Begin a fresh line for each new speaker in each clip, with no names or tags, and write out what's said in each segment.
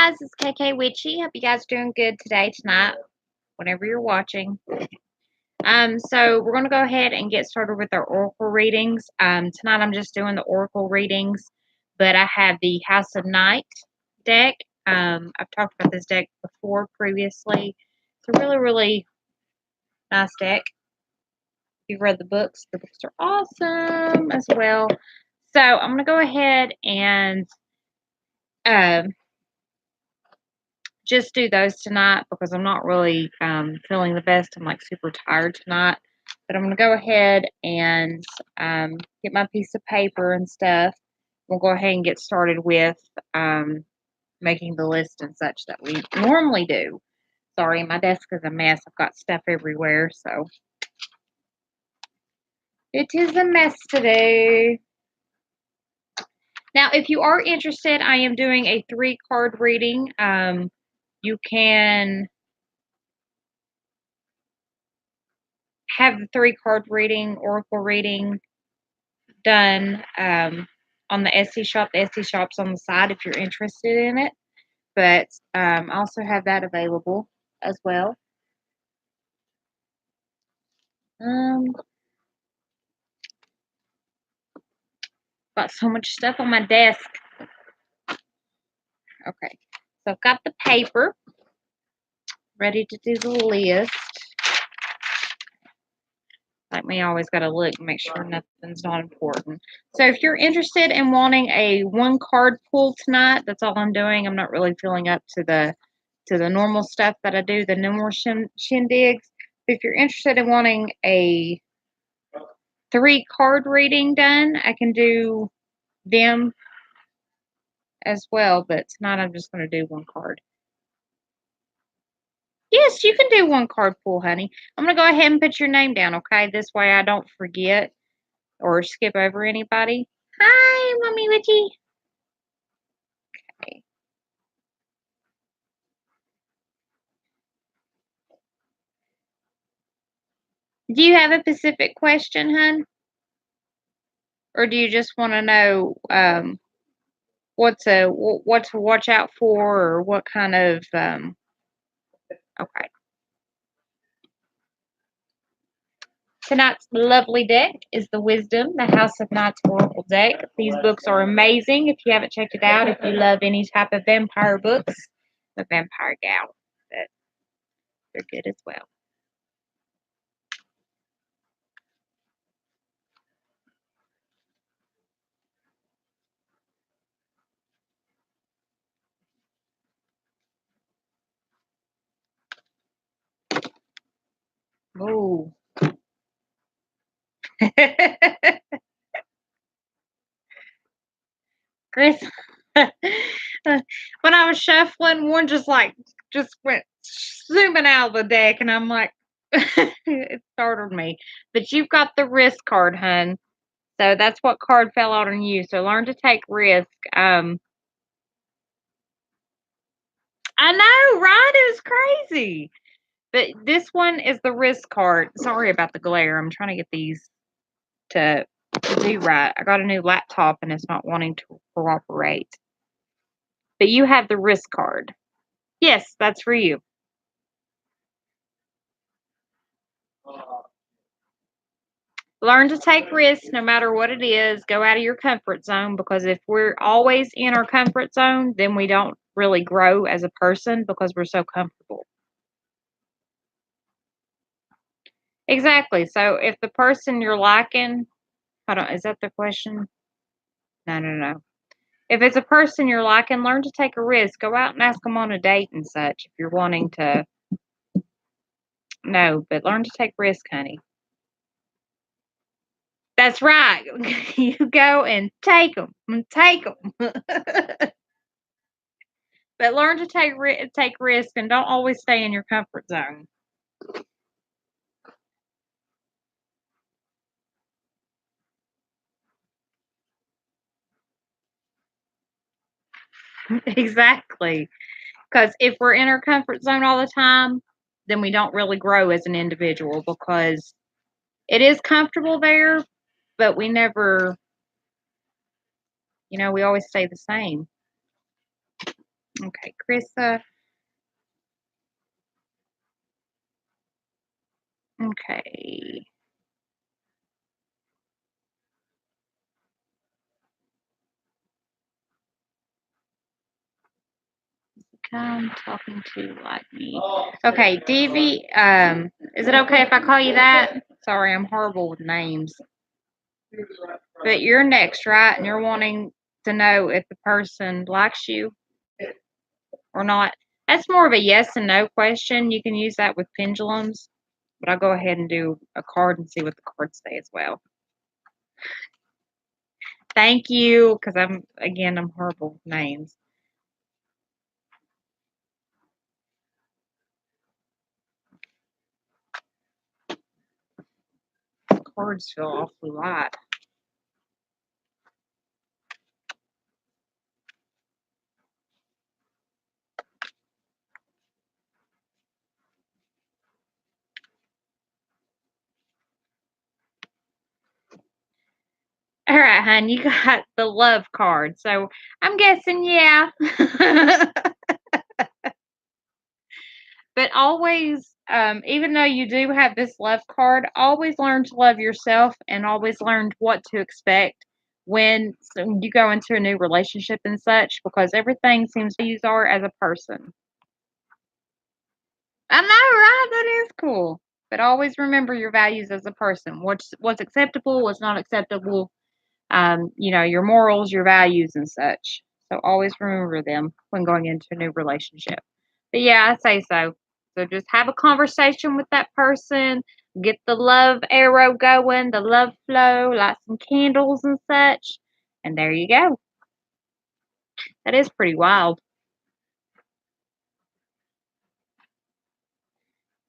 guys, it's KK Witchy. Hope you guys are doing good today, tonight, whenever you're watching. So we're gonna go ahead and get started with our oracle readings. Tonight I'm just doing the oracle readings, but I have the House of Night deck. I've talked about this deck before previously. It's a really, really nice deck. If you've read the books are awesome as well. So I'm gonna go ahead and just do those tonight because I'm not really feeling the best. I'm like super tired tonight. But I'm going to go ahead and get my piece of paper and stuff. We'll go ahead and get started with making the list and such that we normally do. Sorry, my desk is a mess. I've got stuff everywhere, so it is a mess today. Now, if you are interested, I am doing a 3-card reading. You can have the 3-card reading, oracle reading done on the Etsy shop. The Etsy shop's on the side if you're interested in it. But I also have that available as well. Got so much stuff on my desk. Okay, so I've got the paper ready to do the list. Like me, I always got to look and make sure nothing's not important. So if you're interested in wanting a 1-card pull tonight, that's all I'm doing. I'm not really feeling up to the normal stuff that I do, the no more shindigs. If you're interested in wanting a 3-card reading done, I can do them as well. But tonight I'm just going to do 1 card. Yes, you can do 1-card pull, honey. I'm going to go ahead and put your name down, okay? This way I don't forget or skip over anybody. Hi, Mommy Witchy. Okay. Do you have a specific question, hun? Or do you just want to know what to watch out for, or what kind of okay. Tonight's lovely deck is the Wisdom, the House of Nights Oracle deck. These books are amazing. If you haven't checked it out, if you love any type of vampire books, the Vampire Gal, but they're good as well. Oh. Chris, when I was shuffling, one just went zooming out of the deck, and I'm like, it startled me. But you've got the risk card, hun. So that's what card fell out on you. So learn to take risk. I know, right? It was crazy. But this one is the risk card. Sorry about the glare. I'm trying to get these to do right. I got a new laptop and it's not wanting to cooperate. But you have the risk card. Yes, that's for you. Learn to take risks no matter what it is. Go out of your comfort zone, because if we're always in our comfort zone, then we don't really grow as a person because we're so comfortable. Exactly. So if the person you're liking, hold on, is that the question? No. If it's a person you're liking, learn to take a risk. Go out and ask them on a date and such if you're wanting to. No, but learn to take risk, honey. That's right. You go and take them. Take them. But learn to take risk, and don't always stay in your comfort zone. Exactly. Because if we're in our comfort zone all the time, then we don't really grow as an individual, because it is comfortable there, but we never, we always stay the same. Okay, Krissa. Okay. Come talking to like me. Okay, Davy, is it okay if I call you that? Sorry, I'm horrible with names. But you're next, right? And you're wanting to know if the person likes you or not. That's more of a yes and no question. You can use that with pendulums, but I'll go ahead and do a card and see what the cards say as well. Thank you, because I'm horrible with names. Cards feel awfully light. All right, hon, you got the love card. So I'm guessing, yeah. But always, even though you do have this love card, always learn to love yourself and always learn what to expect when you go into a new relationship and such, because everything seems to use are as a person. I know, right? That is cool. But always remember your values as a person. What's acceptable, what's not acceptable, your morals, your values, and such. So always remember them when going into a new relationship. But yeah, I say so. So just have a conversation with that person, get the love arrow going, the love flow, light some candles and such, and there you go. That is pretty wild.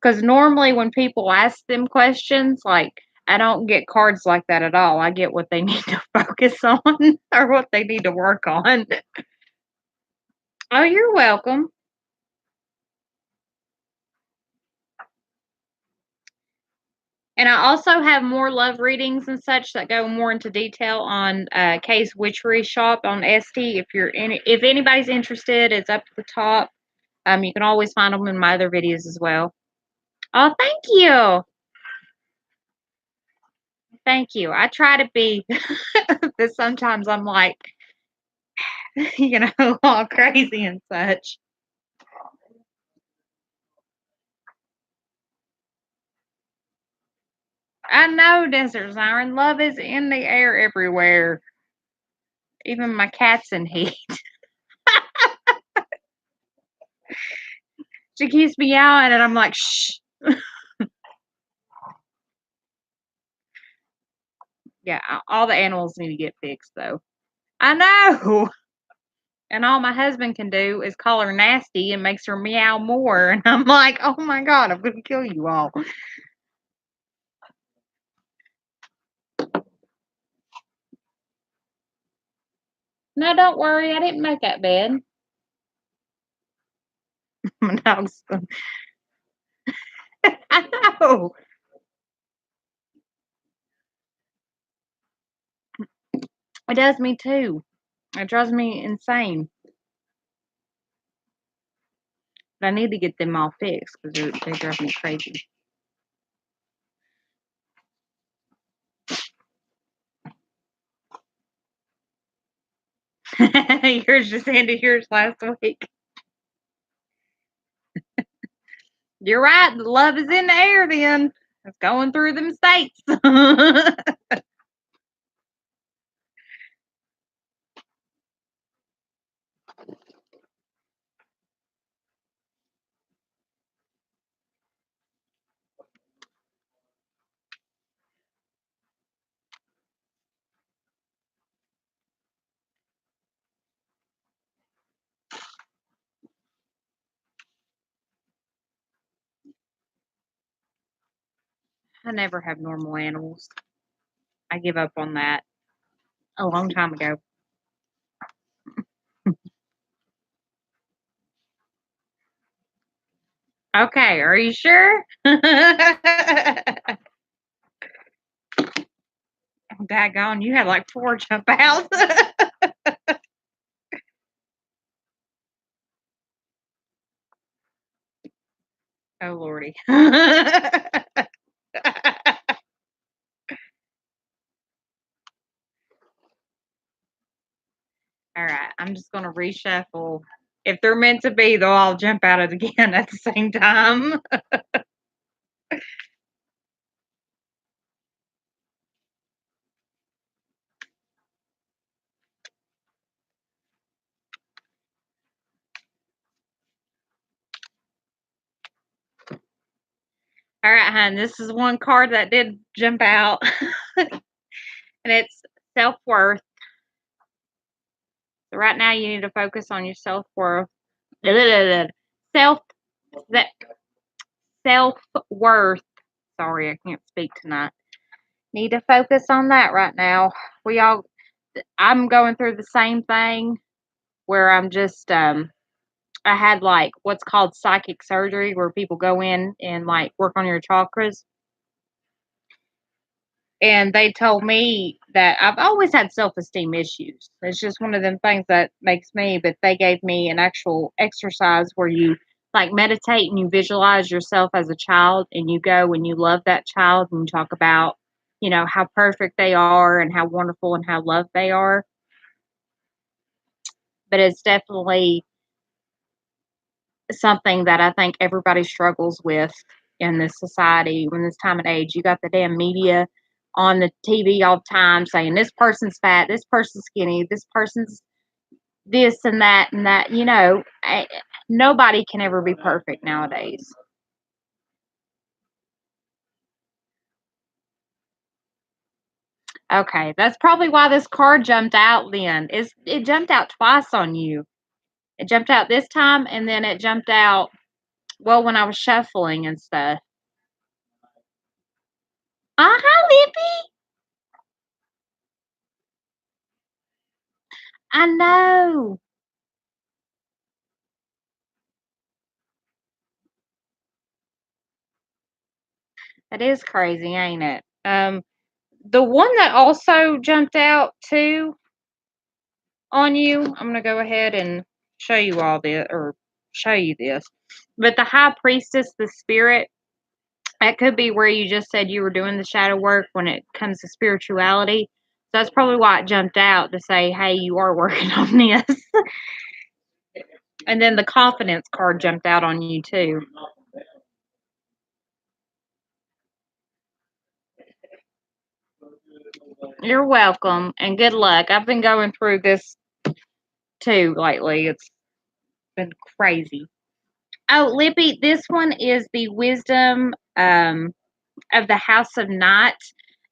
Because normally when people ask them questions, like I don't get cards like that at all. I get what they need to focus on or what they need to work on. Oh, you're welcome. And I also have more love readings and such that go more into detail on Kay's Witchery Shop on Etsy. If anybody's interested, it's up to the top. You can always find them in my other videos as well. Oh, thank you, thank you. I try to be, but sometimes I'm like, all crazy and such. I know, Desert Siren. Love is in the air everywhere. Even my cat's in heat. She keeps me out, and I'm like, shh. Yeah, all the animals need to get fixed, though. I know. And all my husband can do is call her nasty and makes her meow more. And I'm like, oh my God, I'm going to kill you all. No, don't worry. I didn't make that bed. My dog's. I know. It does me too. It drives me insane. But I need to get them all fixed because they drive me crazy. Yours just ended yours last week. You're right. The love is in the air then. It's going through them states. I never have normal animals. I give up on that a long time ago. Okay, are you sure? Daggone, you had like four jump out. Oh, lordy. Alright, I'm just gonna reshuffle. If they're meant to be, they'll all jump out of the can at the same time. Alright, hon, this is one card that did jump out, and it's self-worth. So right now you need to focus on your self-worth. Self that self-worth. Sorry, I can't speak tonight. Need to focus on that right now. We all I'm going through the same thing where I'm just I had like what's called psychic surgery where people go in and like work on your chakras. And they told me that I've always had self-esteem issues. It's just one of them things that makes me, but they gave me an actual exercise where you like meditate and you visualize yourself as a child and you go and you love that child and you talk about, how perfect they are and how wonderful and how loved they are. But it's definitely something that I think everybody struggles with in this society when this time of age. You got the damn media on the TV all the time saying this person's fat, this person's skinny, this person's this and that and that. Nobody can ever be perfect nowadays. Okay, that's probably why this card jumped out then. It jumped out twice on you. It jumped out this time and then it jumped out well when I was shuffling and stuff. Uh-huh, Lippy. I know. That is crazy, ain't it? The one that also jumped out too on you, I'm gonna go ahead and show you all this or show you this. But the high priestess, the spirit, that could be where you just said you were doing the shadow work when it comes to spirituality. So that's probably why it jumped out to say, hey, you are working on this. And then the confidence card jumped out on you too. You're welcome and good luck. I've been going through this too lately. It's been crazy. Oh, Lippy, this one is the wisdom of the House of Night.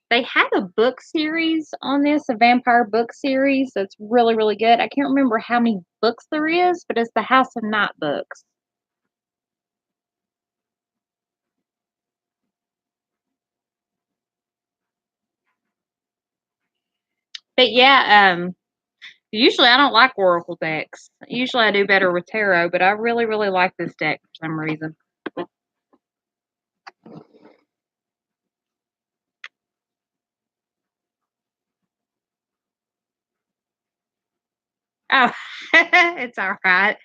They had a book series on this, a vampire book series that's really, really good. I can't remember how many books there is, but it's the House of Night books. But yeah, usually I don't like Oracle decks. Usually I do better with Tarot, but I really, really like this deck for some reason. Oh, it's all right.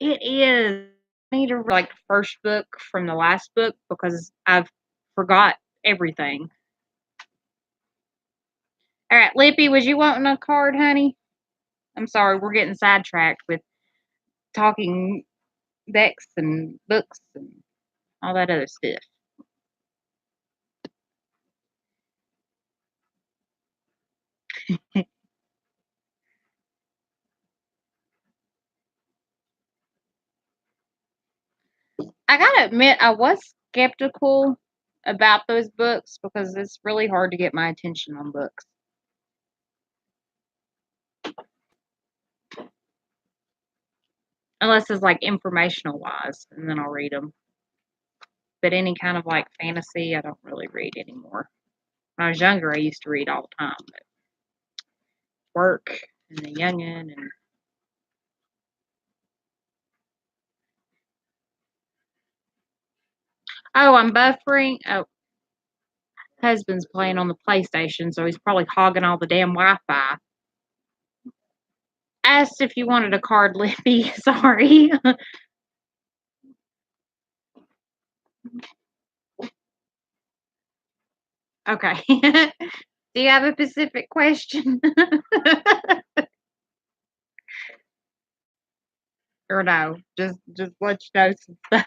It is. I need to read, like the first book from the last book because I've forgot everything. All right, Lippy, was you wanting a card, honey? I'm sorry, we're getting sidetracked with talking decks and books and all that other stuff. I gotta admit, I was skeptical about those books because it's really hard to get my attention on books. Unless it's like informational wise, and then I'll read them. But any kind of like fantasy, I don't really read anymore. When I was younger, I used to read all the time, but work and the youngin' and oh, I'm buffering. Oh, husband's playing on the PlayStation, so he's probably hogging all the damn Wi-Fi. Asked if you wanted a card, Lippy. Sorry. Okay. Do you have a specific question? Or no? Just let you know some stuff.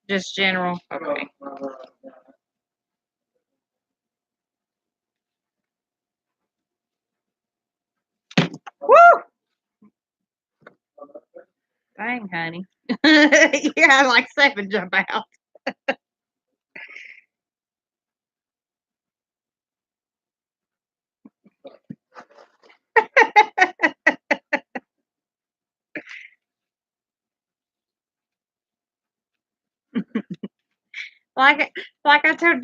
Just general. Okay. Woo! Dang, honey. You had like 7 jump out. Like like I told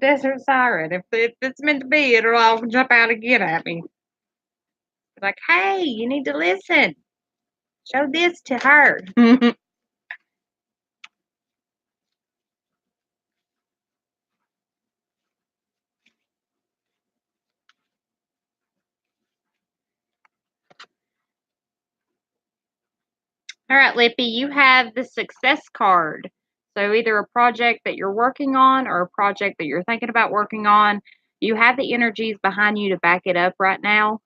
Desert Siren, if it's meant to be, it'll all jump out again at me. Like, hey, you need to listen. Show this to her. All right, Lippy, you have the success card. So either a project that you're working on or a project that you're thinking about working on, you have the energies behind you to back it up right now.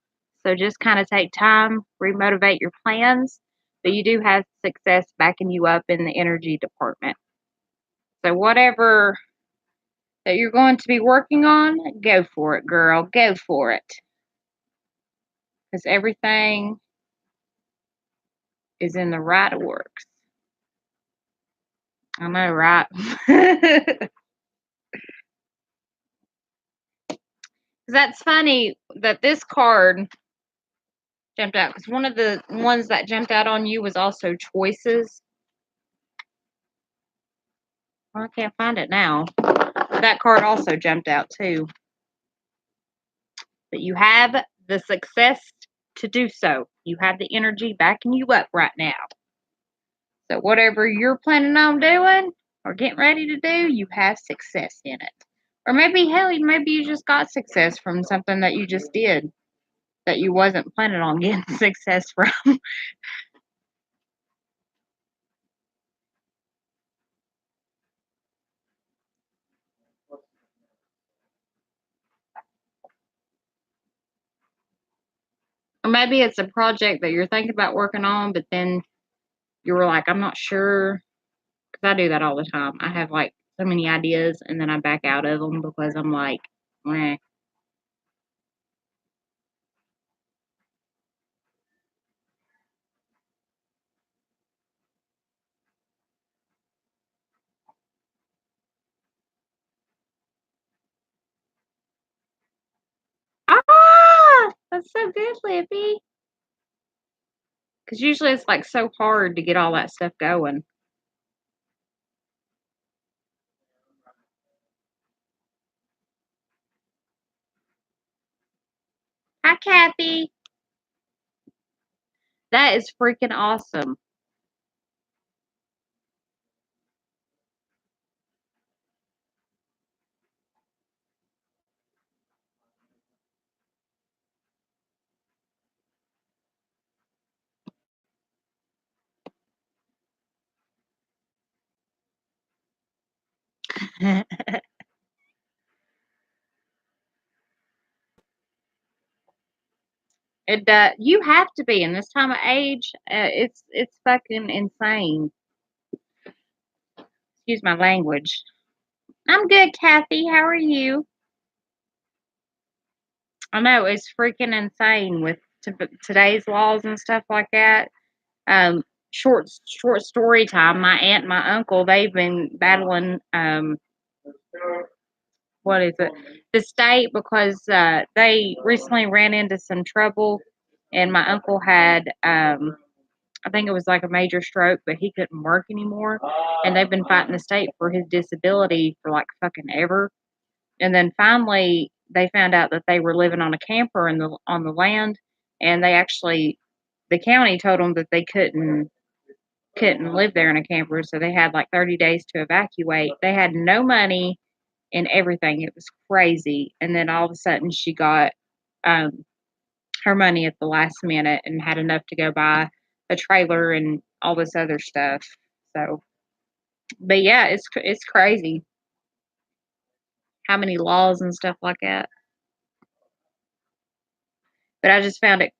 So just kind of take time, remotivate your plans, but you do have success backing you up in the energy department. So whatever that you're going to be working on, go for it, girl. Go for it. Because everything is in the right works. I know, right? That's funny that this card jumped out because one of the ones that jumped out on you was also choices. Well, I can't find it now. That card also jumped out too. But you have the success to do so. You have the energy backing you up right now. So whatever you're planning on doing or getting ready to do, you have success in it. Or maybe hell, maybe you just got success from something that you just did that you wasn't planning on getting success from. Or maybe it's a project that you're thinking about working on, but then you were like, I'm not sure. Because I do that all the time. I have like so many ideas and then I back out of them because I'm like, meh. Ah, that's so good, Lippy. Because usually it's like so hard to get all that stuff going. Hi, Kathy. That is freaking awesome. It you have to be in this time of age. It's fucking insane. Excuse my language. I'm good, Kathy. How are you? I know it's freaking insane with today's laws and stuff like that. Short story time. My aunt and my uncle, they've been battling what is it, the state, because they recently ran into some trouble, and my uncle had I think it was like a major stroke, but he couldn't work anymore, and they've been fighting the state for his disability for like fucking ever. And then finally they found out that they were living on a camper in the on the land, and they actually, the county told them that they couldn't couldn't live there in a camper, so they had like 30 days to evacuate. They had no money and everything. It was crazy. And then all of a sudden she got um her money at the last minute and had enough to go buy a trailer and all this other stuff. So, but yeah, it's crazy how many laws and stuff like that. But I just found it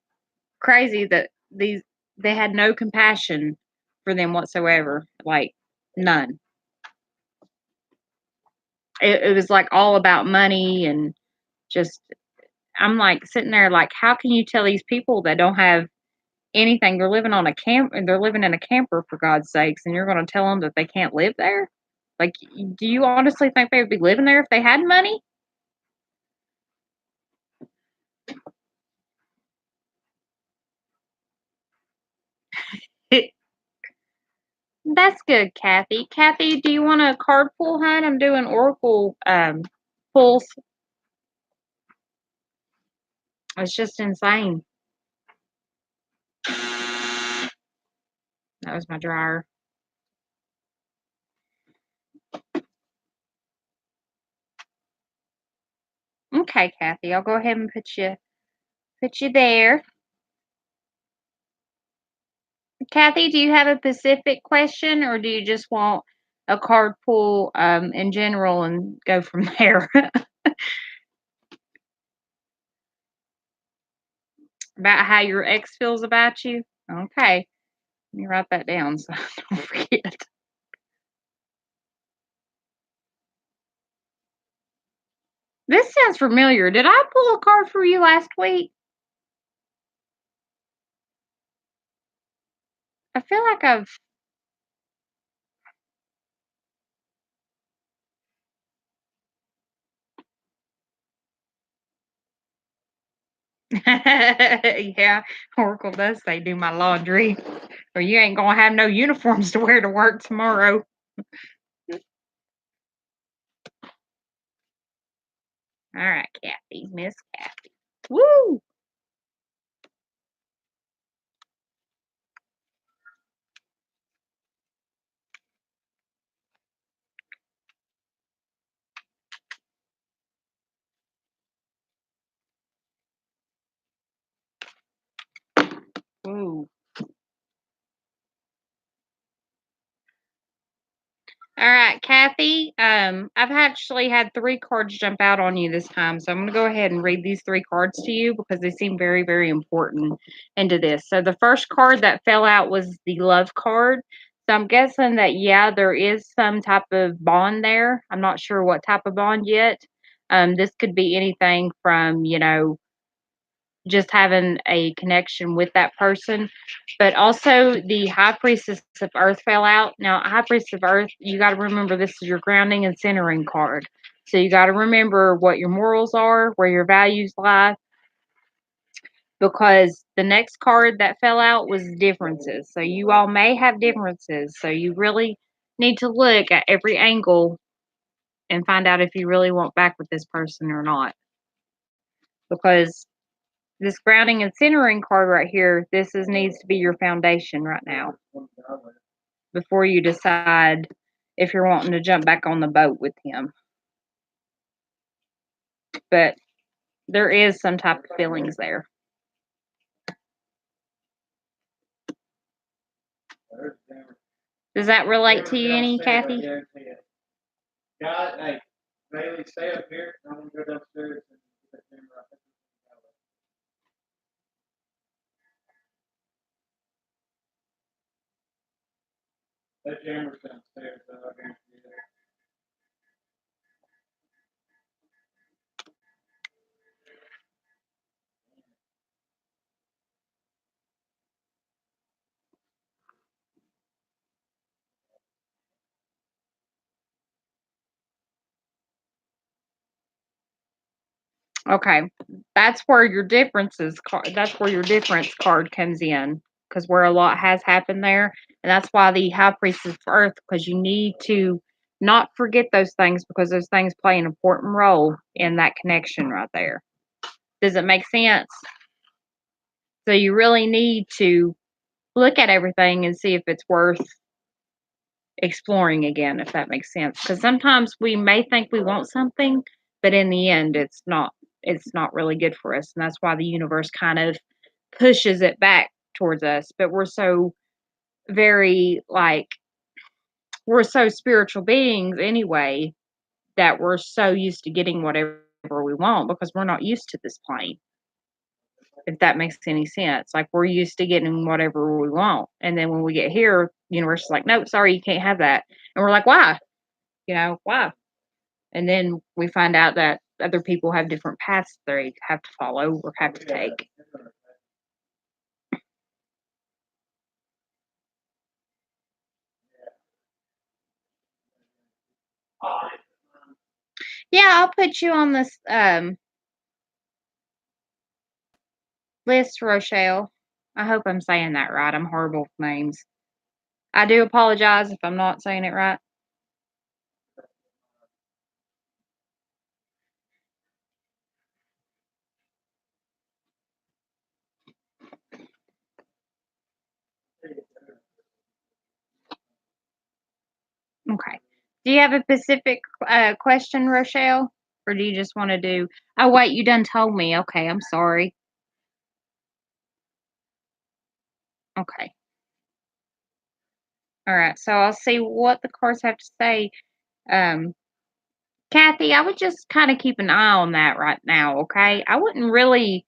crazy that they had no compassion for them whatsoever, like none. It was like all about money and just I'm like sitting there like, how can you tell these people that don't have anything? They're living on a camp and they're living in a camper for God's sakes, and you're going to tell them that they can't live there? Like, do you honestly think they would be living there if they had money? That's good, Kathy. Kathy, do you want a card pull, hun? I'm doing Oracle pulls. It's just insane. That was my dryer. Okay, Kathy, I'll go ahead and put you there. Kathy, do you have a specific question or do you just want a card pull in general and go from there? About how your ex feels about you? Okay. Let me write that down so I don't forget. This sounds familiar. Did I pull a card for you last week? I feel like I've yeah, Oracle does say do my laundry, or you ain't gonna have no uniforms to wear to work tomorrow. All right, Kathy, Miss Kathy. Woo! Woo. All right, Kathy. I've actually had three cards jump out on you this time, so I'm going to go ahead and read these three cards to you because they seem very, very important into this. So the first card that fell out was the love card. So I'm guessing that yeah, there is some type of bond there. I'm not sure what type of bond yet. This could be anything from just having a connection with that person. But also, the High Priestess of Earth fell out. Now, High Priestess of Earth, you got to remember this is your grounding and centering card. So you got to remember what your morals are, where your values lie, because the next card that fell out was differences. So you all may have differences. So you really need to look at every angle and find out if you really want back with this person or not. Because this grounding and centering card right here, this is needs to be your foundation right now before you decide if you're wanting to jump back on the boat with him. But there is some type of feelings there. Does that relate to you any, Kathy?
God, hey, Bailey, stay up here. I'm gonna go downstairs and get that camera up. That camera's downstairs, so I guarantee you that.
Okay, that's where your differences card. That's where your difference card comes in, because where a lot has happened there, and that's why the High Priestess of Earth, because you need to not forget those things because those things play an important role in that connection right there. Does it make sense? So you really need to look at everything and see if it's worth exploring again, if that makes sense. Because sometimes we may think we want something, but in the end, it's not really good for us, and that's why the universe kind of pushes it back towards us. But we're so very like we're so spiritual beings anyway that we're so used to getting whatever we want because we're not used to this plane. If that makes any sense. Like we're used to getting whatever we want. And then when we get here, universe is like, nope, sorry, you can't have that. And we're like, why? Why? And then we find out that other people have different paths they have to follow or have to take. Yeah, I'll put you on this list, Rochelle. I hope I'm saying that right. I'm horrible with names. I do apologize if I'm not saying it right. Okay. Do you have a specific question, Rochelle? Or do you just want to do? Oh, wait, you done told me. Okay, I'm sorry. Okay. All right. So I'll see what the cards have to say. Um, Kathy, I would just kind of keep an eye on that right now. Okay. I wouldn't really.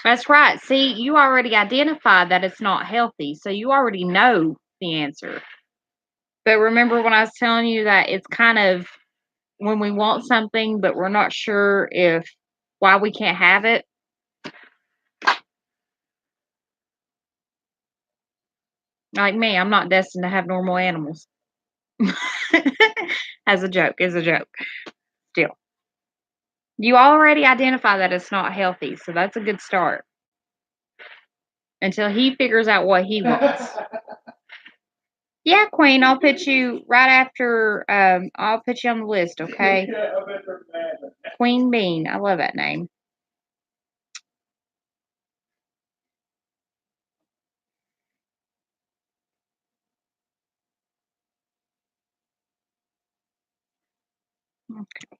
That's right. See, you already identified that it's not healthy. So you already know the answer. But remember when I was telling you that it's kind of when we want something, but we're not sure if why we can't have it. Like me, I'm not destined to have normal animals. As a joke, is a joke. Still, you already identify that it's not healthy, so that's a good start. Until he figures out what he wants. Yeah, Queen, I'll put you right after. I'll put you on the list, okay? Queen Bean, I love that name. Okay.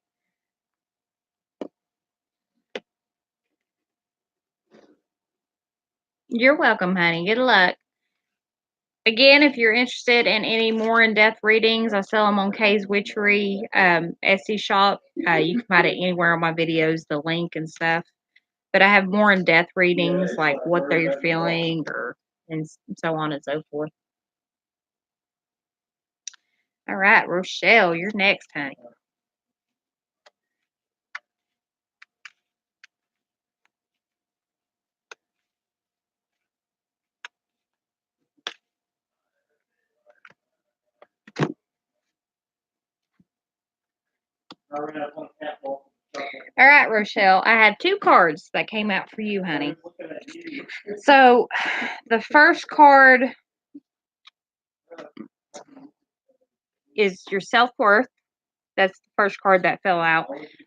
You're welcome, honey. Good luck. Again, if you're interested in any more in-depth readings, I sell them on Kay's Witchery Etsy shop. You can find it anywhere on my videos, the link and stuff. But I have more in-depth readings, like what they're feeling, and so on and so forth. All right, Rochelle, you're next, honey. All right, Rochelle, I had two cards that came out for you, honey. So the first card is your self-worth. That's the first card that fell out.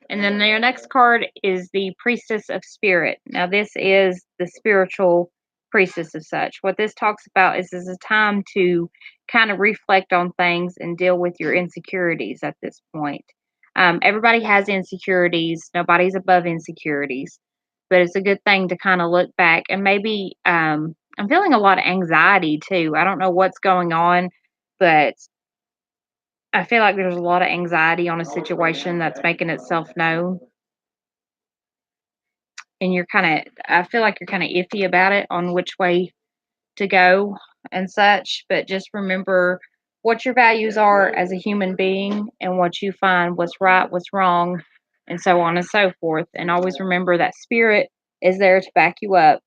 And then your next card is the Priestess of Spirit. Now, this is the spiritual priestess of such. What this talks about is a time to kind of reflect on things and deal with your insecurities at this point. Everybody has insecurities. Nobody's above insecurities. But it's a good thing to kind of look back and maybe I'm feeling a lot of anxiety too. I don't know what's going on, but I feel like there's a lot of anxiety on a situation that's making itself known, and I feel like you're kind of iffy about it on which way to go and such. But just remember what your values are as a human being and what you find what's right, what's wrong, and so on and so forth. And always remember that spirit is there to back you up.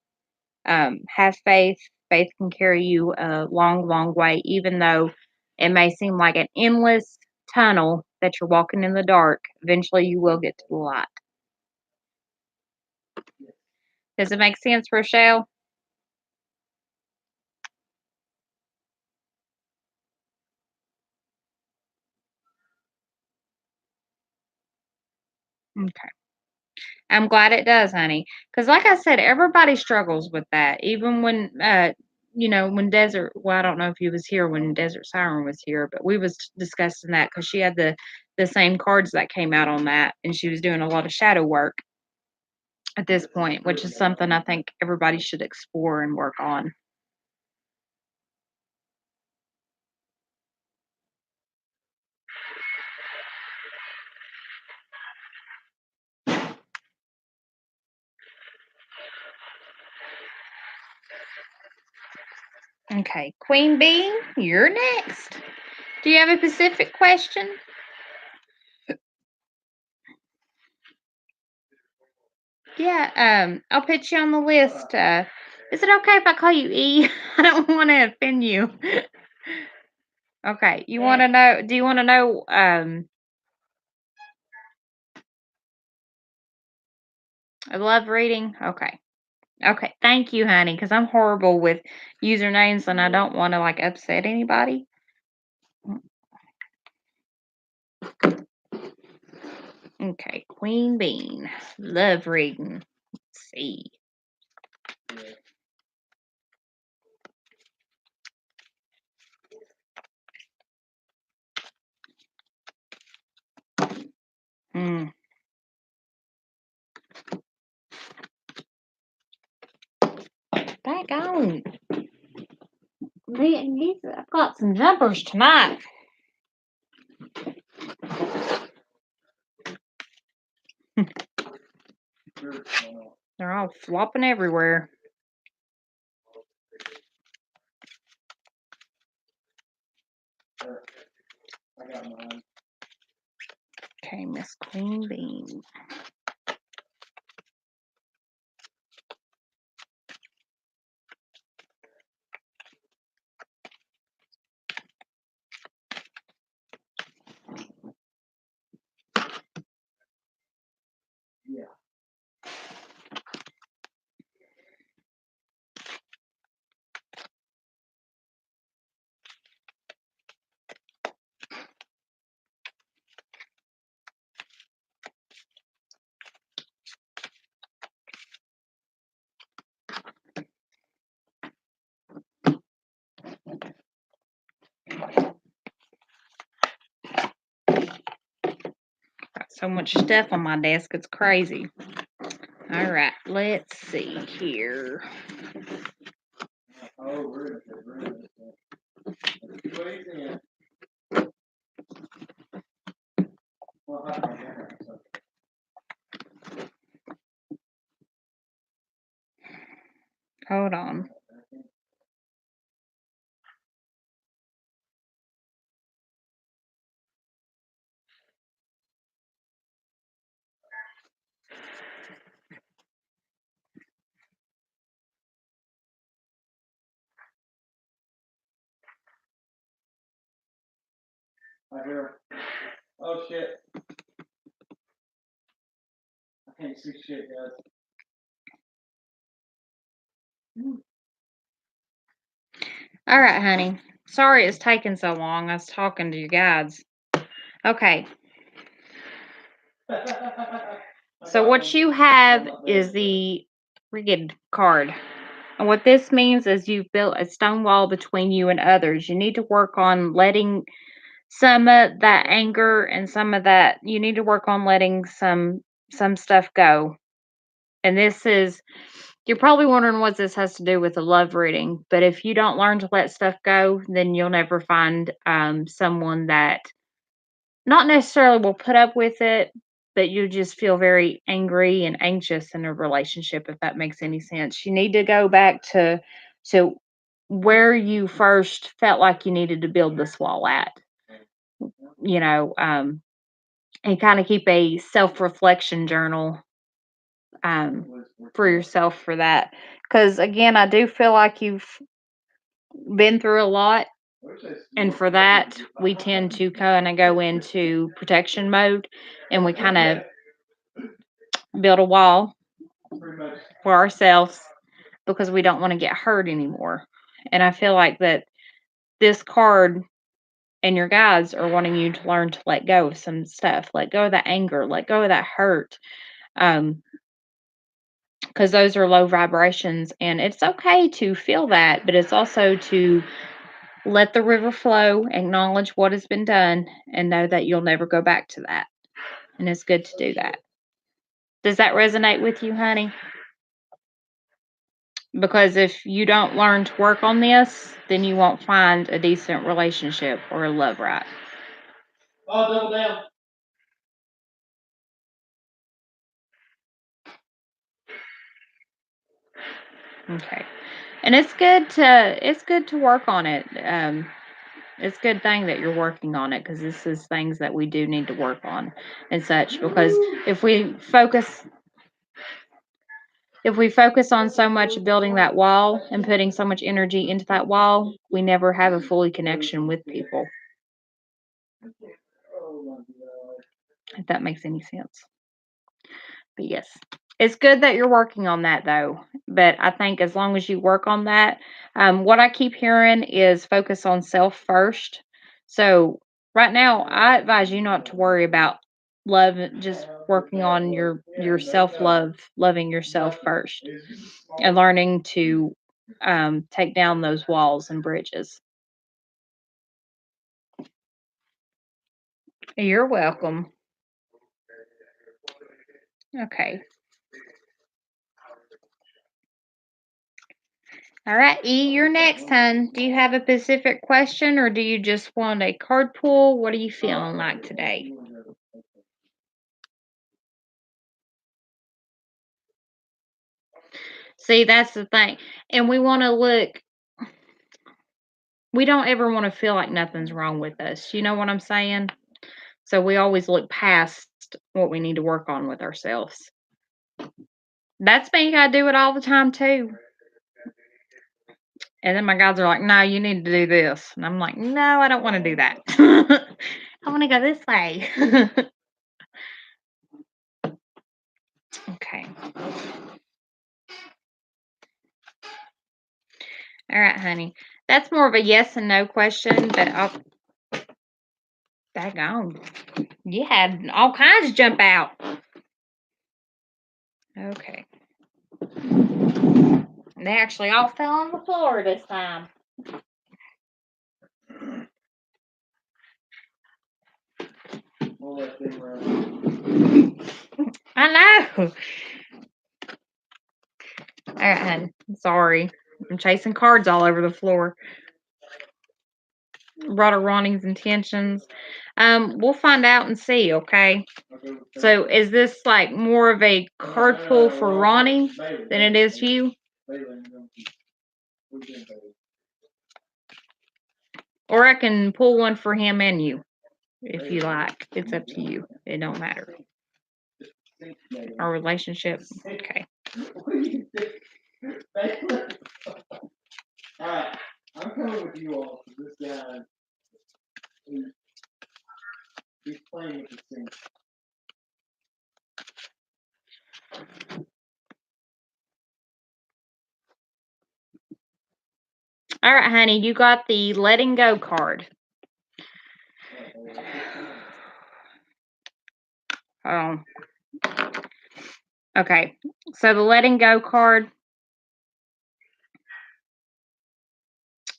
Have faith. Faith can carry you a long, long way, even though it may seem like an endless tunnel that you're walking in the dark. Eventually, you will get to the light. Does it make sense, Rochelle? Okay. I'm glad it does, honey. Because, like I said, everybody struggles with that. Even when, when Desert. Well, I don't know if he was here when Desert Siren was here, but we was discussing that because she had the same cards that came out on that, and she was doing a lot of shadow work at this point, which is something I think everybody should explore and work on. Okay, Queen Bee, you're next. Do you have a specific question? Yeah, I'll put you on the list. Is it okay if I call you E? I don't want to offend you. Okay, you want to know? Do you want to know? I love reading. Okay, okay. Thank you, honey, because I'm horrible with usernames and I don't want to like upset anybody. Okay, Queen Bean. Love reading. Let's see. Hmm. Back on. I've got some jumpers tonight. They're all flopping everywhere.
I got mine.
Okay, Miss Queen Bean.
Yeah.
Got so much stuff on my desk, it's crazy. All right, let's see here.
Oh, we're in it. Crazy. Well, I don't know.
Hold on.
I hear. Oh shit. I can't see shit, guys.
All right, honey. Sorry it's taking so long. I was talking to you guys. Okay, so what you have is the rigged card. And what this means is you've built a stone wall between you and others. You need to work on letting some of that anger and some of that you need to work on letting some stuff go. And this is you're probably wondering what this has to do with a love reading, but if you don't learn to let stuff go, then you'll never find someone that not necessarily will put up with it, but you just feel very angry and anxious in a relationship, if that makes any sense. You need to go back to where you first felt like you needed to build this wall at, you know, and kind of keep a self reflection journal for yourself for that. Because again, I do feel like you've been through a lot. And for that, we tend to kind of go into protection mode and we kind of build a wall for ourselves because we don't want to get hurt anymore. And I feel like that this card And your guides are wanting you to learn to let go of some stuff, let go of that anger, let go of that hurt. Because those are low vibrations, and it's okay to feel that, but it's also to let the river flow, acknowledge what has been done, and know that you'll never go back to that. And it's good to do that. Does that resonate with you, honey? Because if you don't learn to work on this, then you won't find a decent relationship or a love right.
Oh, double down.
Okay. And it's good to work on it. It's a good thing that you're working on it, because this is things that we do need to work on and such, because if we focus on so much building that wall and putting so much energy into that wall, we never have a fully connection with people. If that makes any sense. But yes, it's good that you're working on that though. But I think as long as you work on that, what I keep hearing is focus on self first. So right now, I advise you not to worry about love, just working on your self love, loving yourself first, and learning to take down those walls and bridges. You're welcome. Okay. All right, E, you're next, hun. Do you have a specific question, or do you just want a card pull? What are you feeling like today? See, that's the thing. And we want to look, we don't ever want to feel like nothing's wrong with us. You know what I'm saying? So we always look past what we need to work on with ourselves. That's me. I do it all the time too. And then my guys are like, no, you need to do this. And I'm like, no, I don't want to do that. I want to go this way. Okay. All right, honey. That's more of a yes and no question, but I'll. Daggone. You had all kinds jump out. Okay. They actually all fell on the floor this time.
We'll let them run.
I know. All right, honey. Sorry. I'm chasing cards all over the floor. Brought her Ronnie's intentions. We'll find out and see, okay? So is this like more of a card pull for Ronnie than it is you? Or I can pull one for him and you, if you like. It's up to you. It don't matter. Our relationship. Okay.
Alright, I'm coming with you all, because this guy, he's playing with the thing.
All right, honey, you got the letting go card. Okay, so the letting go card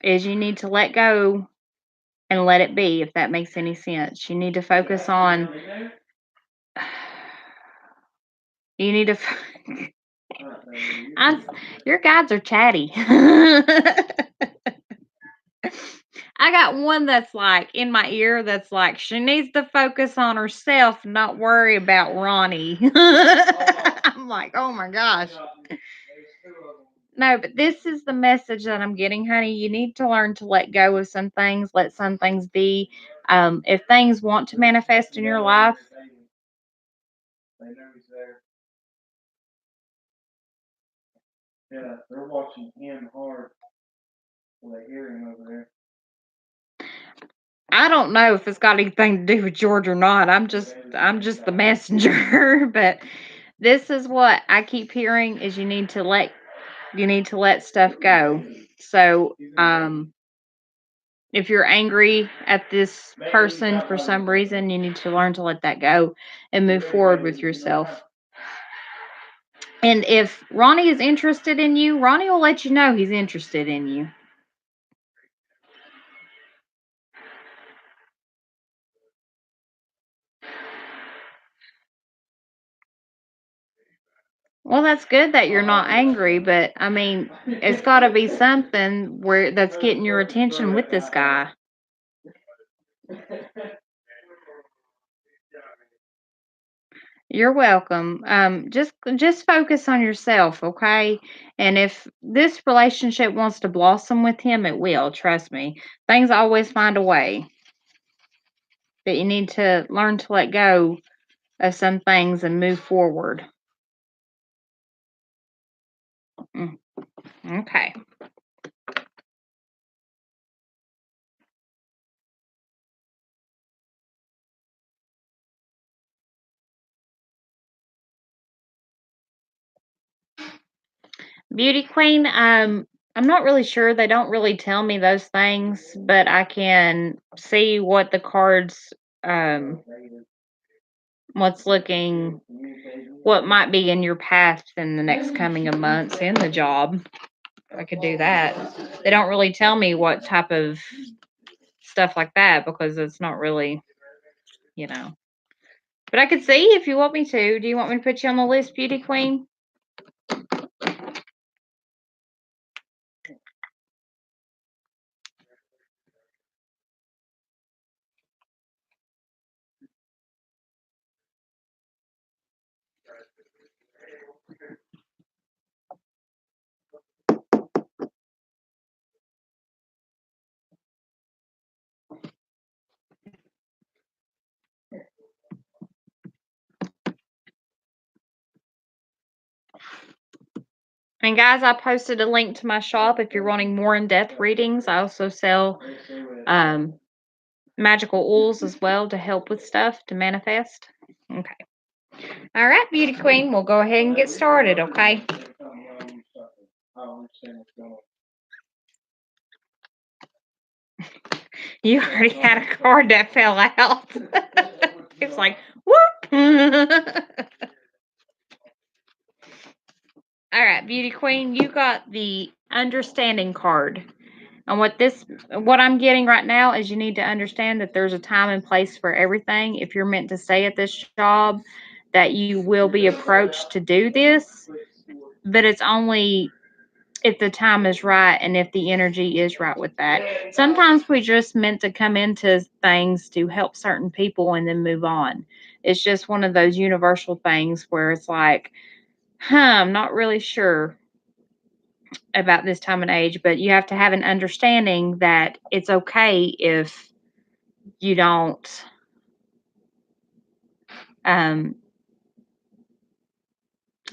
is you need to let go and let it be, if that makes any sense. You need to focus on. You need to. Your guides are chatty. I got one that's like in my ear that's like, she needs to focus on herself, not worry about Ronnie. I'm like, oh my gosh. No, but this is the message that I'm getting, honey. You need to learn to let go of some things, let some things be. If things want to manifest in your life,
They know he's there. Yeah, they're watching him hard. Well, they hear him over there.
I don't know if it's got anything to do with George or not. I'm just the messenger. But this is what I keep hearing is you need to let stuff go. So If you're angry at this person for some reason, you need to learn to let that go and move forward with yourself. And if Ronnie is interested in you, Ronnie will let you know he's interested in you. Well, that's good that you're not angry, but I mean, it's got to be something where that's getting your attention with this guy. You're welcome. Just focus on yourself, okay? And if this relationship wants to blossom with him, it will. Trust me. Things always find a way. But you need to learn to let go of some things and move forward. Mm, okay. Beauty Queen, I'm not really sure. They don't really tell me those things, but I can see what the cards, um, what's looking, what might be in your path in the next coming of months in the job. I could do that. They don't really tell me what type of stuff like that because it's not really, you know. But I could see if you want me to. Do you want me to put you on the list, Beauty Queen? And guys, I posted a link to my shop if you're wanting more in-depth readings. I also sell um, magical oils as well to help with stuff to manifest. Okay. All right, Beauty Queen, we'll go ahead and get started, okay? You already had a card that fell out. It's like, whoop. All right, Beauty Queen, you got the understanding card. And what I'm getting right now is you need to understand that there's a time and place for everything. If you're meant to stay at this job, that you will be approached to do this, but it's only if the time is right and if the energy is right with that. Sometimes we just meant to come into things to help certain people and then move on. It's just one of those universal things where it's like, I'm not really sure about this time and age, but you have to have an understanding that it's okay you don't um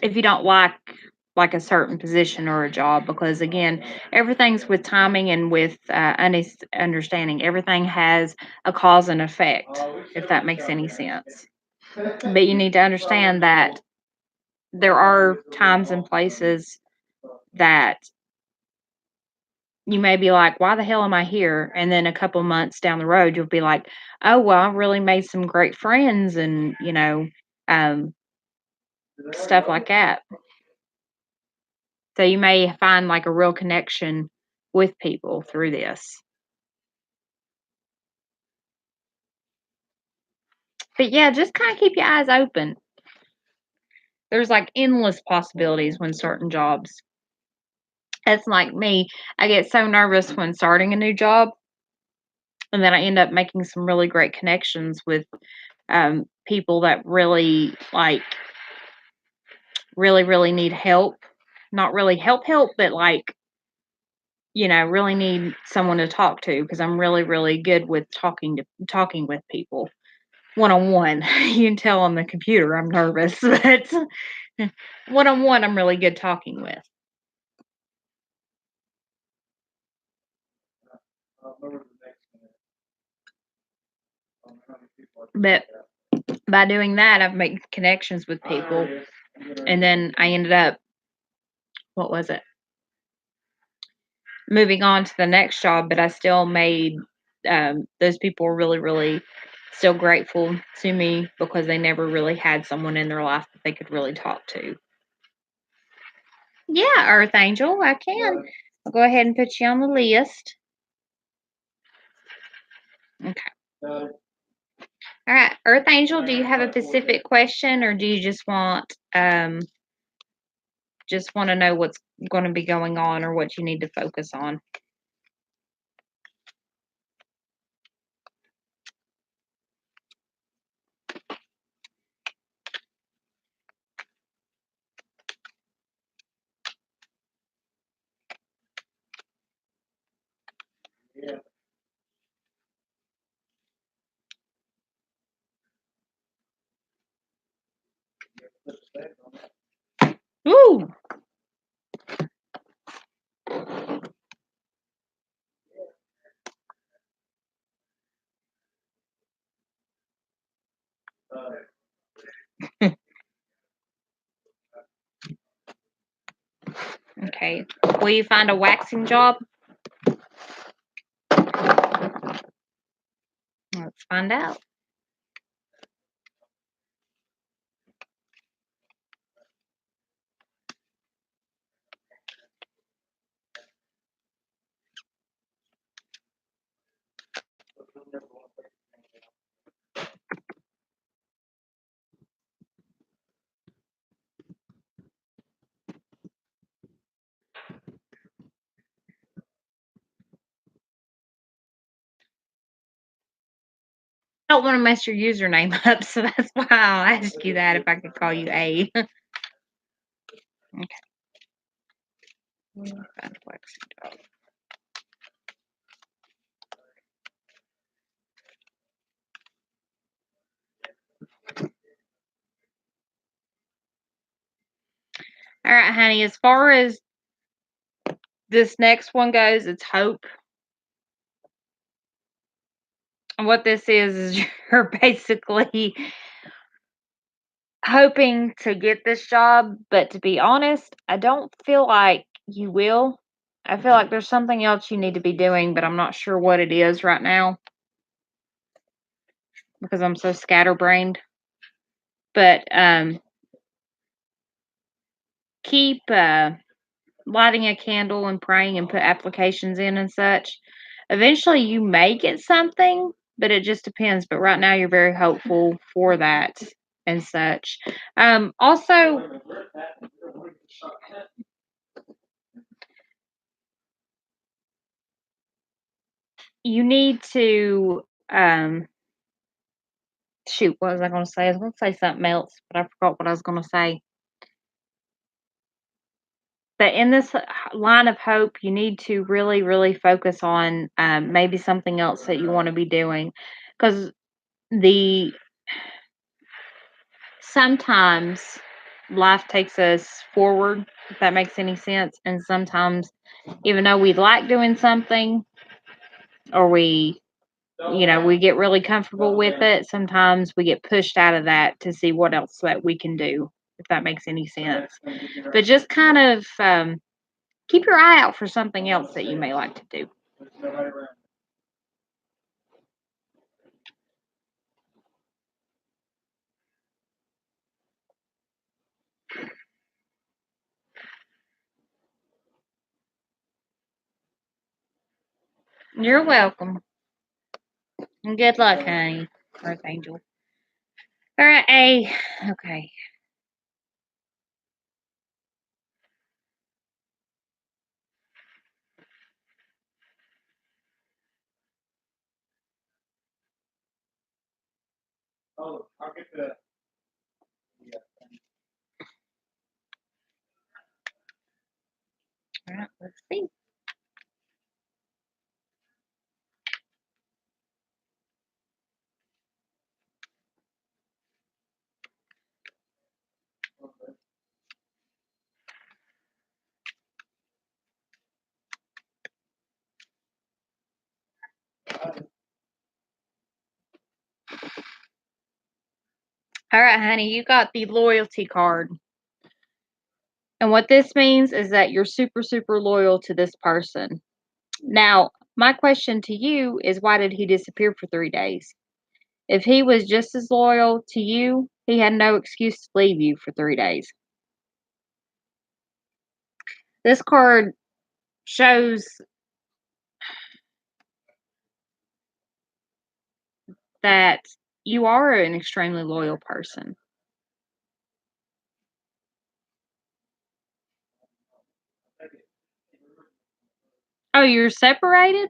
if you don't like a certain position or a job, because again, everything's with timing and with understanding. Everything has a cause and effect, if that makes any sense. But you need to understand that there are times and places that you may be like, why the hell am I here? And then a couple months down the road, you'll be like, oh, well, I really made some great friends and, um, stuff like that. So you may find like a real connection with people through this. But yeah, just kind of keep your eyes open. There's like endless possibilities when certain jobs. It's like me. I get so nervous when starting a new job, and then I end up making some really great connections with people that really really need help. Not really help, but like, really need someone to talk to because I'm really, really good with talking with people one on one. You can tell on the computer I'm nervous, but one on one I'm really good talking with. But by doing that, I've made connections with people, and then I ended up, what was it? moving on to the next job, but I still made those people were really, really still grateful to me because they never really had someone in their life that they could really talk to. Yeah, Earth Angel, I can. I'll go ahead and put you on the list. Okay. All right, Earth Angel, do you have a specific question, or do you just want to know what's going to be going on or what you need to focus on?
Yeah.
Ooh. Okay. Will you find a waxing job? Let's find out. I don't want to mess your username up, so that's why I'll ask you that if I could call you A. Okay. Find a waxing job. All right, honey. As far as this next one goes, it's hope. And what this is you're basically hoping to get this job, but to be honest, I don't feel like you will. I feel like there's something else you need to be doing, but I'm not sure what it is right now because I'm so scatterbrained. But keep lighting a candle and praying and put applications in and such. Eventually, you may get something, but it just depends. But right now, you're very hopeful for that and such. Also, you need to shoot, what was I going to say? I was going to say something else, but I forgot what I was going to say. But in this line of hope, you need to really, really focus on maybe something else that you want to be doing, because the sometimes life takes us forward, if that makes any sense, and sometimes even though we like doing something or we get really comfortable with it, sometimes we get pushed out of that to see what else that we can do, if that makes any sense. But just kind of keep your eye out for something else that you may like to do. You're welcome. And good luck, honey. Earth Angel. All right, A. Okay.
Oh, I'll get the. Yeah.
All right, let's see. All right, honey, you got the loyalty card. And what this means is that you're super, super loyal to this person. Now, my question to you is why did he disappear for 3 days? If he was just as loyal to you, he had no excuse to leave you for 3 days. This card shows that you are an extremely loyal person. Oh, you're separated?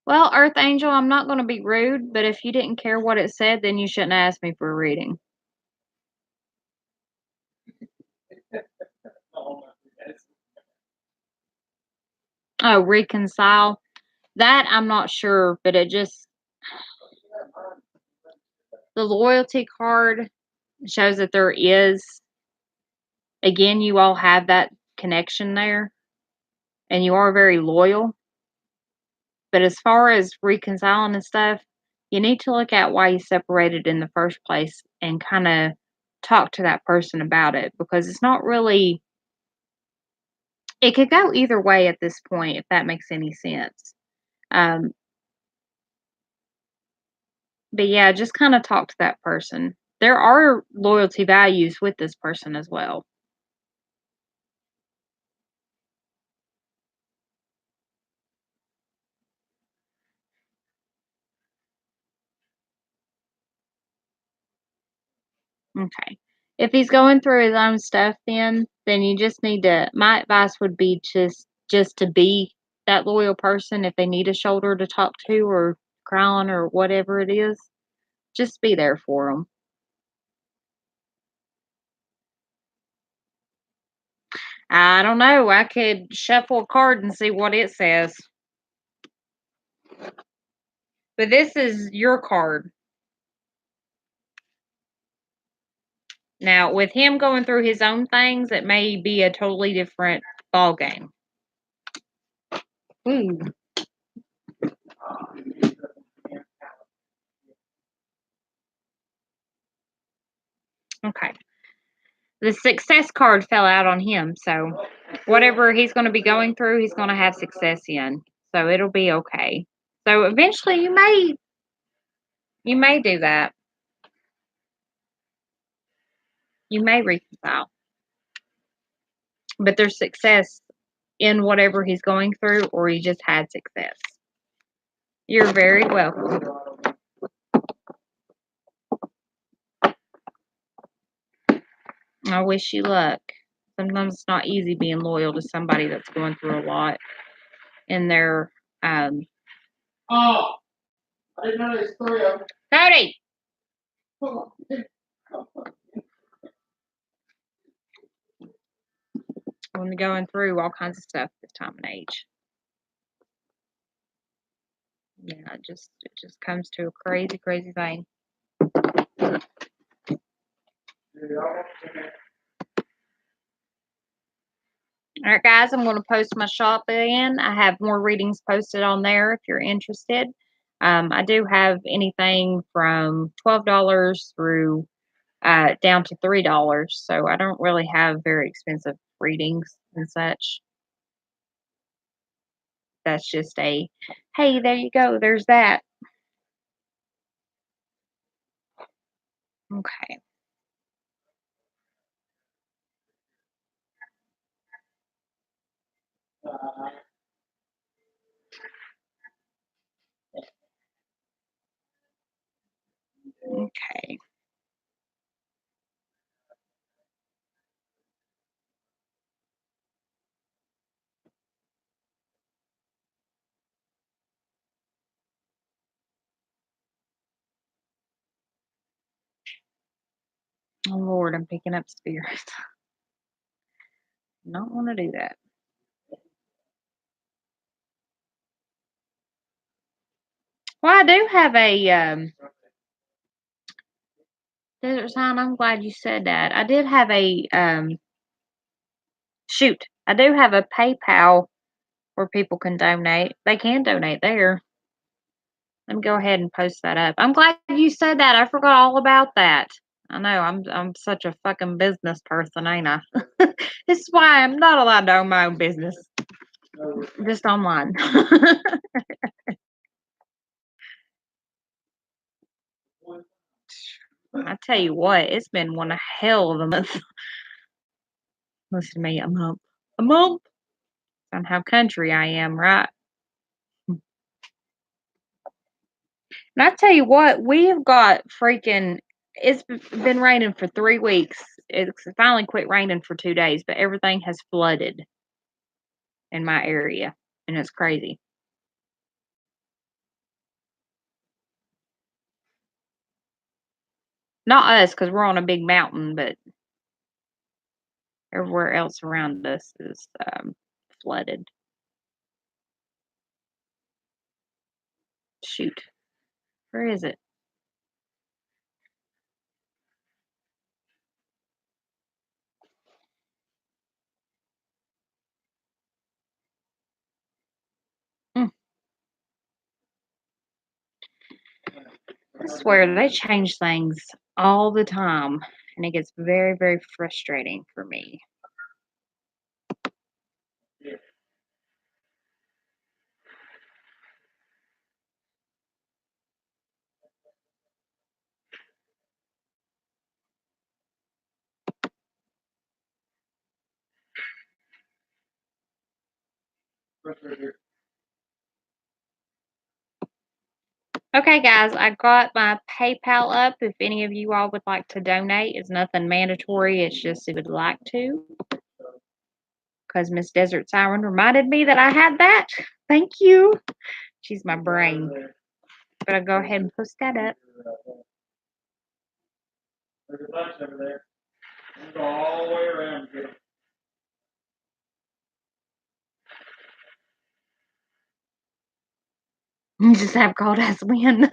Well, Earth Angel, I'm not going to be rude, but if you didn't care what it said, then you shouldn't ask me for a reading. Oh, reconcile. That I'm not sure, but it just, the loyalty card shows that there is, again, you all have that connection there, and you are very loyal. But as far as reconciling and stuff, you need to look at why you separated in the first place and kind of talk to that person about it because it's not really, it could go either way at this point, if that makes any sense. Um, but yeah, just kind of talk to that person. There are loyalty values with this person as well. Okay. If he's going through his own stuff then you just need to, my advice would be just to be that loyal person if they need a shoulder to talk to or cry on or whatever it is. Just be there for them. I don't know. I could shuffle a card and see what it says. But this is your card. Now, with him going through his own things, it may be a totally different ball game. Ooh. Okay. The success card fell out on him, so whatever he's going to be going through, he's going to have success in. So it'll be okay. So eventually you may do that. You may reconcile. But there's success in whatever he's going through or he just had success. You're very welcome. I wish you luck. Sometimes it's not easy being loyal to somebody that's going through a lot in their
Oh, I didn't know this story.
Cody. When they're going through all kinds of stuff this time and age. Yeah, it just comes to a crazy, crazy thing. All right, guys, I'm going to post my shop again. I have more readings posted on there if you're interested. I do have anything from $12 through down to $3, so I don't really have very expensive readings and such. That's just a, hey, there you go, there's that. Okay. Okay. Oh, Lord, I'm picking up spirits. Don't want to do that. Well, I do have a desert sign. I'm glad you said that. I did have a shoot. I do have a PayPal where people can donate. They can donate there. Let me go ahead and post that up. I'm glad you said that. I forgot all about that. I know I'm such a fucking business person, ain't I? This is why I'm not allowed to own my own business. Just online. I tell you what, it's been one hell of a month. Listen to me, a month. A month on how country I am, right? And I tell you what, we have got freaking. It's been raining for 3 weeks. It's finally quit raining for 2 days, but everything has flooded in my area, and it's crazy. Not us, because we're on a big mountain, but everywhere else around us is flooded. Shoot, where is it? I swear they change things all the time, and it gets very, very frustrating for me. Okay, guys, I got my PayPal up. If any of you all would like to donate, it's nothing mandatory. It's just if you would like to. Because Miss Desert Siren reminded me that I had that. Thank you. She's my brain. But I'll go ahead and post that up.
There's a bunch over there. Go all the way around.
You just have cold ass wind.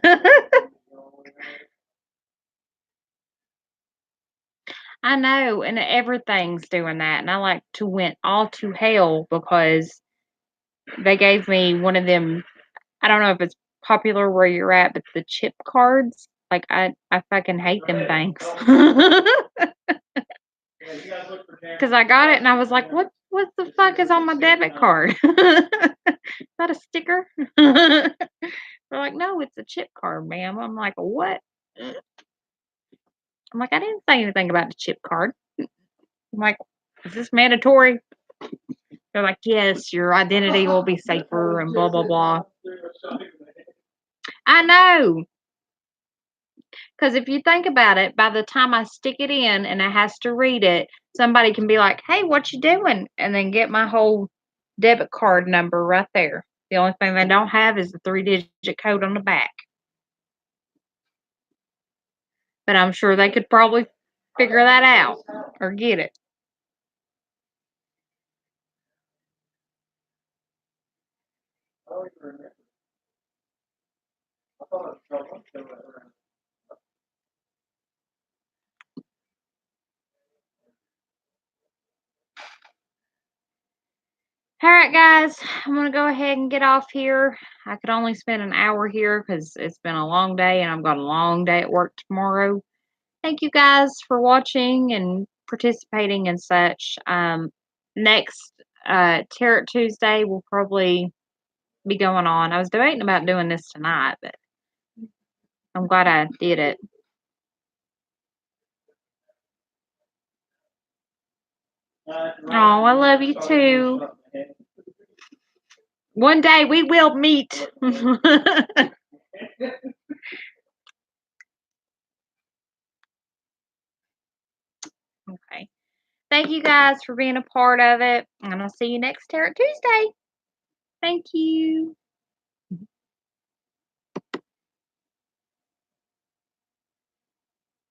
I know, and everything's doing that. And I like to went all to hell because they gave me one of them. I don't know if it's popular where you're at, but the chip cards. Like I fucking hate them things. Because I got it and I was like, what the fuck is on my debit card? Is that a sticker? They're like, no, it's a chip card, ma'am. I'm like, what? I'm like, I didn't say anything about the chip card. I'm like, is this mandatory? They're like, yes, your identity will be safer and blah, blah, blah. I know. Because if you think about it, by the time I stick it in and it has to read it, somebody can be like, hey, what you doing? And then get my whole debit card number right there. The only thing they don't have is the 3-digit code on the back. But I'm sure they could probably figure that out or get it. All right, guys, I'm going to go ahead and get off here. I could only spend an hour here because it's been a long day and I've got a long day at work tomorrow. Thank you guys for watching and participating and such. Next Tarot Tuesday will probably be going on. I was debating about doing this tonight, but I'm glad I did it. Oh, I love you too. One day we will meet. Okay. Thank you guys for being a part of it. And I'll see you next Tarot Tuesday. Thank you.